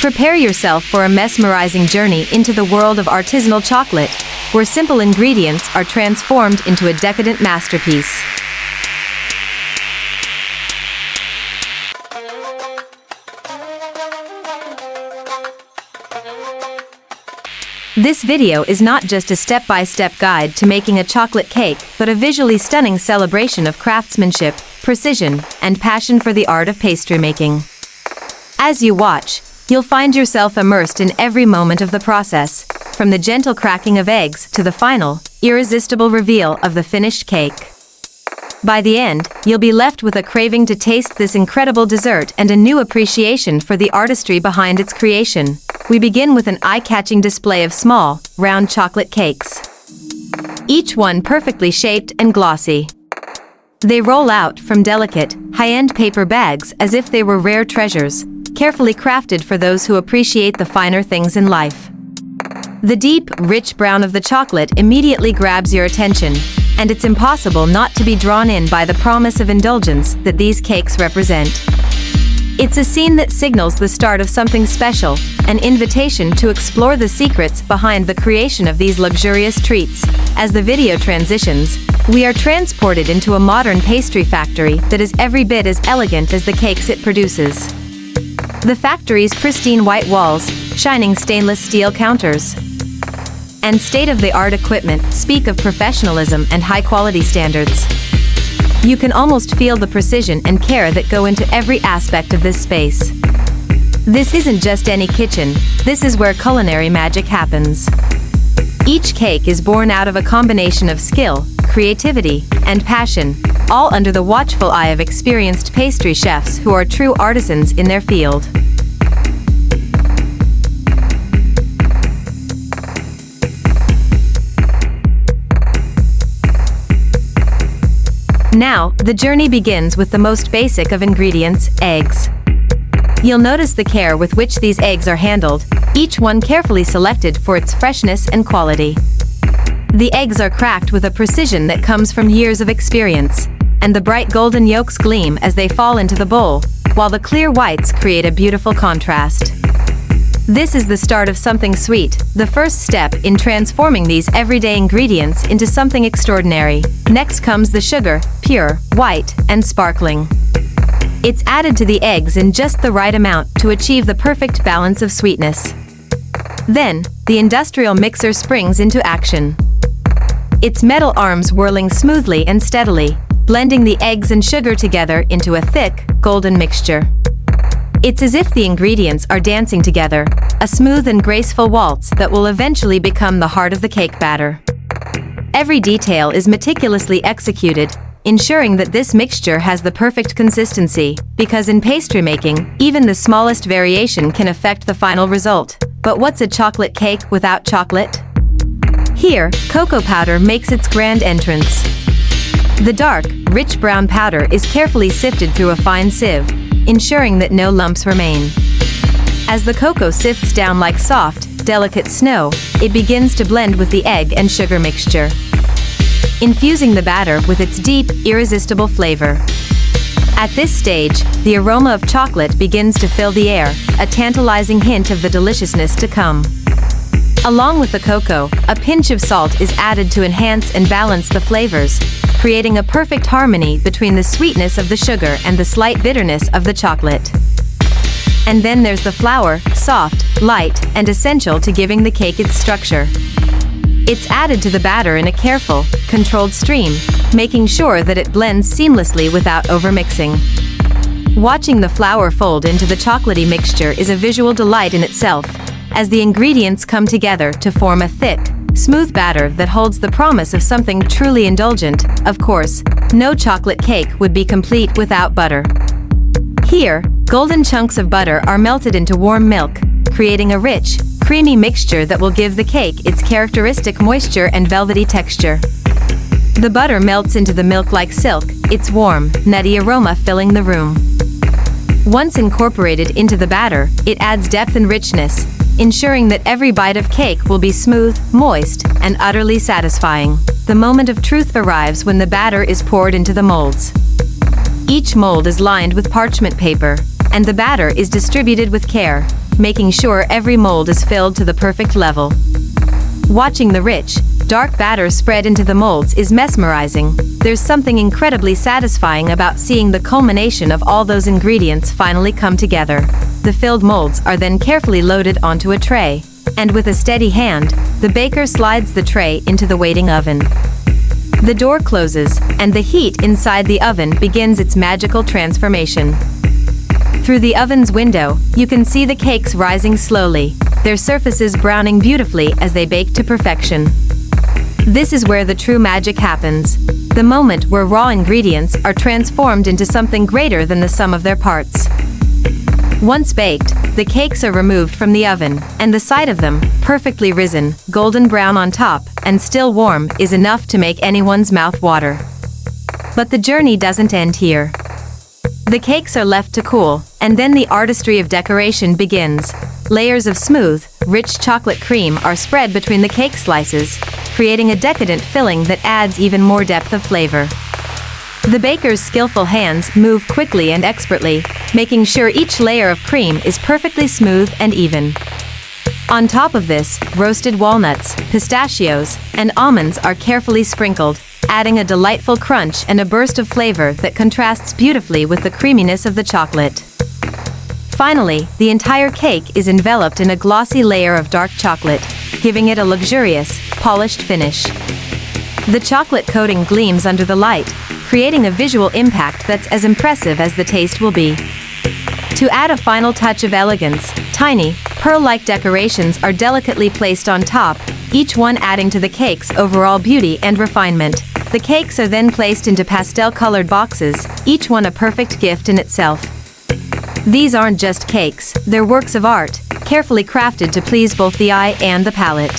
Prepare yourself for a mesmerizing journey into the world of artisanal chocolate, where simple ingredients are transformed into a decadent masterpiece. This video is not just a step-by-step guide to making a chocolate cake, but a visually stunning celebration of craftsmanship, precision, and passion for the art of pastry making. As you watch, you'll find yourself immersed in every moment of the process, from the gentle cracking of eggs to the final, irresistible reveal of the finished cake. By the end, you'll be left with a craving to taste this incredible dessert and a new appreciation for the artistry behind its creation. We begin with an eye-catching display of small, round chocolate cakes. Each one perfectly shaped and glossy. They roll out from delicate, high-end paper bags as if they were rare treasures, carefully crafted for those who appreciate the finer things in life. The deep, rich brown of the chocolate immediately grabs your attention, and it's impossible not to be drawn in by the promise of indulgence that these cakes represent. It's a scene that signals the start of something special, an invitation to explore the secrets behind the creation of these luxurious treats. As the video transitions, we are transported into a modern pastry factory that is every bit as elegant as the cakes it produces. The factory's pristine white walls, shining stainless steel counters, and state-of-the-art equipment speak of professionalism and high-quality standards. You can almost feel the precision and care that go into every aspect of this space. This isn't just any kitchen, this is where culinary magic happens. Each cake is born out of a combination of skill, creativity, and passion, all under the watchful eye of experienced pastry chefs who are true artisans in their field. Now, the journey begins with the most basic of ingredients, eggs. You'll notice the care with which these eggs are handled, each one carefully selected for its freshness and quality. The eggs are cracked with a precision that comes from years of experience, and the bright golden yolks gleam as they fall into the bowl, while the clear whites create a beautiful contrast. This is the start of something sweet, the first step in transforming these everyday ingredients into something extraordinary. Next comes the sugar, pure, white, and sparkling. It's added to the eggs in just the right amount to achieve the perfect balance of sweetness. Then, the industrial mixer springs into action. Its metal arms whirling smoothly and steadily, blending the eggs and sugar together into a thick, golden mixture. It's as if the ingredients are dancing together, a smooth and graceful waltz that will eventually become the heart of the cake batter. Every detail is meticulously executed, ensuring that this mixture has the perfect consistency, because in pastry making, even the smallest variation can affect the final result. But what's a chocolate cake without chocolate? Here, cocoa powder makes its grand entrance. The dark, rich brown powder is carefully sifted through a fine sieve, ensuring that no lumps remain. As the cocoa sifts down like soft, delicate snow, it begins to blend with the egg and sugar mixture, infusing the batter with its deep, irresistible flavor. At this stage, the aroma of chocolate begins to fill the air, a tantalizing hint of the deliciousness to come. Along with the cocoa, a pinch of salt is added to enhance and balance the flavors, creating a perfect harmony between the sweetness of the sugar and the slight bitterness of the chocolate. And then there's the flour, soft, light, and essential to giving the cake its structure. It's added to the batter in a careful, controlled stream, making sure that it blends seamlessly without overmixing. Watching the flour fold into the chocolatey mixture is a visual delight in itself, as the ingredients come together to form a thick, smooth batter that holds the promise of something truly indulgent. Of course, no chocolate cake would be complete without butter. Here, golden chunks of butter are melted into warm milk, creating a rich, creamy mixture that will give the cake its characteristic moisture and velvety texture. The butter melts into the milk like silk, its warm, nutty aroma filling the room. Once incorporated into the batter, it adds depth and richness, ensuring that every bite of cake will be smooth, moist, and utterly satisfying. The moment of truth arrives when the batter is poured into the molds. Each mold is lined with parchment paper, and the batter is distributed with care, making sure every mold is filled to the perfect level. Watching the rich, dark batter spread into the molds is mesmerizing. There's something incredibly satisfying about seeing the culmination of all those ingredients finally come together. The filled molds are then carefully loaded onto a tray, and with a steady hand, the baker slides the tray into the waiting oven. The door closes, and the heat inside the oven begins its magical transformation. Through the oven's window, you can see the cakes rising slowly, their surfaces browning beautifully as they bake to perfection. This is where the true magic happens, the moment where raw ingredients are transformed into something greater than the sum of their parts. Once baked, the cakes are removed from the oven, and the sight of them, perfectly risen, golden brown on top, and still warm, is enough to make anyone's mouth water. But the journey doesn't end here. The cakes are left to cool, and then the artistry of decoration begins. Layers of smooth, rich chocolate cream are spread between the cake slices, creating a decadent filling that adds even more depth of flavor. The baker's skillful hands move quickly and expertly, making sure each layer of cream is perfectly smooth and even. On top of this, roasted walnuts, pistachios, and almonds are carefully sprinkled, adding a delightful crunch and a burst of flavor that contrasts beautifully with the creaminess of the chocolate. Finally, the entire cake is enveloped in a glossy layer of dark chocolate, giving it a luxurious, polished finish. The chocolate coating gleams under the light, creating a visual impact that's as impressive as the taste will be. To add a final touch of elegance, tiny, pearl-like decorations are delicately placed on top, each one adding to the cake's overall beauty and refinement. The cakes are then placed into pastel-colored boxes, each one a perfect gift in itself. These aren't just cakes, they're works of art, carefully crafted to please both the eye and the palate.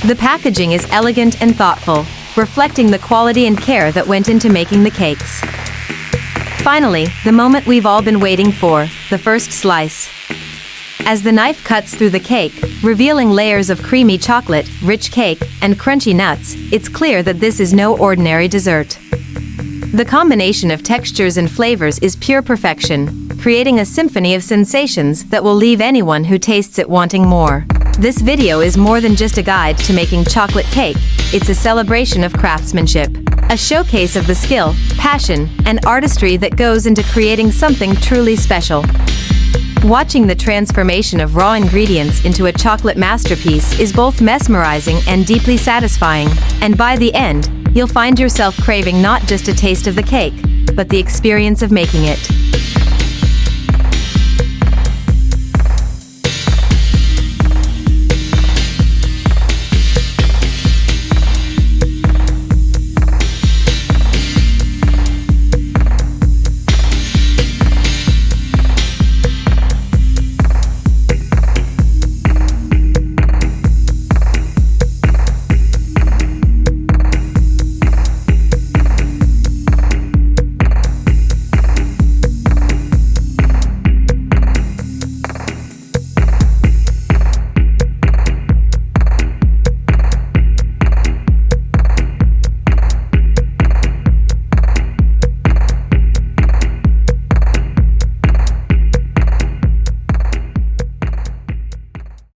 The packaging is elegant and thoughtful, reflecting the quality and care that went into making the cakes. Finally, the moment we've all been waiting for, the first slice. As the knife cuts through the cake, revealing layers of creamy chocolate, rich cake, and crunchy nuts, it's clear that this is no ordinary dessert. The combination of textures and flavors is pure perfection, creating a symphony of sensations that will leave anyone who tastes it wanting more. This video is more than just a guide to making chocolate cake, it's a celebration of craftsmanship, a showcase of the skill, passion, and artistry that goes into creating something truly special. Watching the transformation of raw ingredients into a chocolate masterpiece is both mesmerizing and deeply satisfying, and by the end, you'll find yourself craving not just a taste of the cake, but the experience of making it.